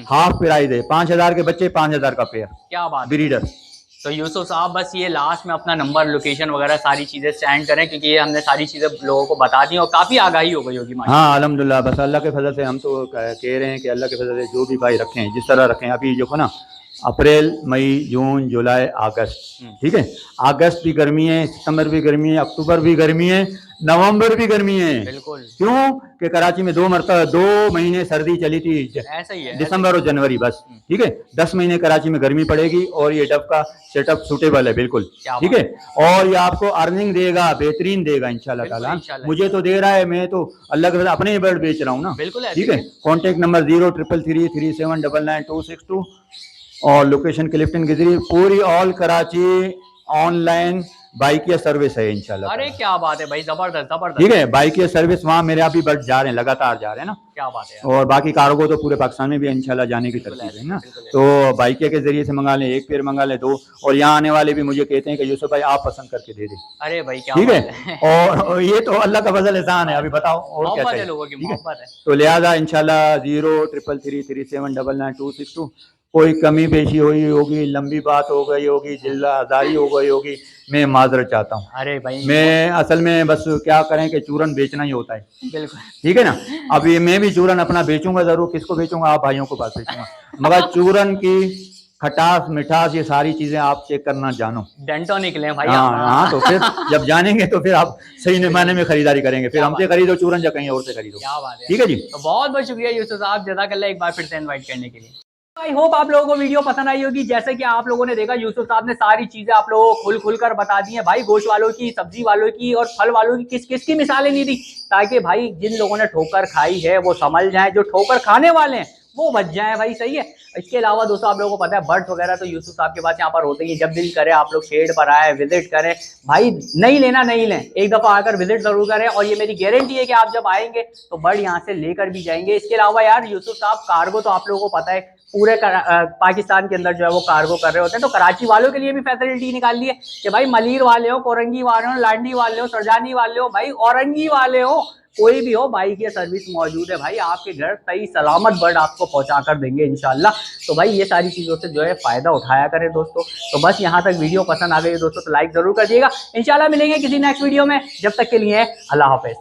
हाफ प्राइस है। 5,000 के बच्चे, 5,000 का पेड़। क्या बात, ब्रीडर। तो यूसुफ साहब बस ये लास्ट में अपना नंबर, लोकेशन वगैरह सारी चीजें सेंड करें, क्योंकि ये हमने सारी चीजें लोगों को बता दी और काफी आगाही हो गई होगी। हाँ अल्हम्दुलिल्लाह, बस अल्लाह के फजल से हम तो कह रहे हैं कि अल्लाह के फजल से जो भी भाई रखें, जिस तरह रखें। अभी जो है ना, अप्रैल, मई, जून, जुलाई, अगस्त, ठीक है, अगस्त भी गर्मी है, सितंबर भी गर्मी है, अक्टूबर भी गर्मी है, नवंबर भी गर्मी है। बिल्कुल। क्यों कि कराची में 2 महीने सर्दी चली थी, ऐसा ही है, दिसंबर और जनवरी बस। ठीक है, 10 महीने कराची में गर्मी पड़ेगी, और ये डब का सेटअप सूटेबल है बिल्कुल। ठीक है, और ये आपको अर्निंग देगा, बेहतरीन देगा इंशाल्लाह ताला। मुझे तो दे रहा है, मैं तो अल्लाह के अपने ही बर्ड बेच रहा हूँ ना। बिल्कुल। ठीक है, कॉन्टेक्ट नंबर 033337999262, और लोकेशन क्लिफ्टन गिजरी, पूरी all Karachi online Bykea service है इंशाल्लाह। अरे क्या बात है भाई, जबरदस्त जबरदस्त। ठीक है, बाइकिया सर्विस वहाँ मेरे अभी बर्ड जा रहे हैं, लगातार जा रहे हैं ना। क्या बात है। और बाकी कार्गो तो पूरे पाकिस्तान में भी इंशाल्लाह जाने की तरकीब है ना। तो बाइकिया के जरिए से मंगा लें, एक पेड़ मंगा लें, 2, और यहाँ आने वाले भी मुझे कहते हैं कि यूसुफ भाई आप पसंद करके दे दें। अरे भाई क्या ठीक है, और ये तो अल्लाह का फजल एहसान है। अभी बताओ और क्या चाहिए, लोगों की मोहब्बत है। तो लिहाजा इंशाल्लाह 033337999262, कोई कमी पेशी हुई होगी, लंबी बात हो गई होगी, जिल्लादारी हो गई होगी, मैं माजरत चाहता हूँ। अरे भाई, मैं असल में बस क्या करें कि चूरन बेचना ही होता है। बिल्कुल। ठीक है ना, अब ये मैं भी चूरन अपना बेचूंगा जरूर। किसको बेचूंगा? आप भाइयों को पास बेचूंगा, मगर चूरन की खटास मिठास ये सारी चीजें आप चेक करना जानो, डेंटो निकले भाई। हाँ, तो फिर जब जानेंगे तो फिर आप सही मायने में खरीदारी करेंगे, फिर हमसे खरीदो चूरन या कहीं और से खरीदो। क्या बात है। ठीक है जी, तो बहुत बहुत शुक्रिया यूसुफ साहब, जज़ाकल्लाह एक बार फिर से इनवाइट करने के लिए। आई होप आप लोगों को वीडियो पसंद आई होगी। जैसे कि आप लोगों ने देखा, यूसुफ साहब ने सारी चीजें आप लोगों को खुल कर बता दी हैं भाई, गोश्त वालों की, सब्जी वालों की और फल वालों की किस किस की मिसालें नहीं दी, ताकि भाई जिन लोगों ने ठोकर खाई है वो समझ जाए, जो ठोकर खाने वाले हैं वो बच जाए भाई। सही है। इसके अलावा दोस्तों आप लोगों को पता है, बर्ड्स वगैरह तो यूसुफ साहब के पास यहाँ पर होते ही, जब दिल करे आप लोग शेड पर आए, विजिट करें भाई। नहीं लेना नहीं लें, एक दफा आकर विजिट जरूर करें, और ये मेरी गारंटी है कि आप जब आएंगे तो बर्ड यहाँ से लेकर भी जाएंगे। इसके अलावा यार यूसुफ साहब कार्गो तो आप लोगों को पता है पूरे पाकिस्तान के अंदर जो है वो कार्गो कर रहे होते हैं, तो कराची वालों के लिए भी फैसिलिटी निकाल ली है कि भाई मलीर वाले हो, कोरंगी वाले हो, लांडी वाले हो, सरजानी वाले हो, भाई औरंगी वाले हो, कोई भी हो, बाइक की सर्विस मौजूद है भाई। आपके घर सही सलामत बर्ड आपको पहुंचा कर देंगे इंशाल्लाह। तो भाई ये सारी चीज़ों से जो है फ़ायदा उठाया करें दोस्तों। तो बस यहाँ तक वीडियो पसंद आ गई है दोस्तों तो लाइक ज़रूर कर दिएगा। इंशाल्लाह मिलेंगे किसी नेक्स्ट वीडियो में, जब तक के लिए अल्लाह हाफ़िज़।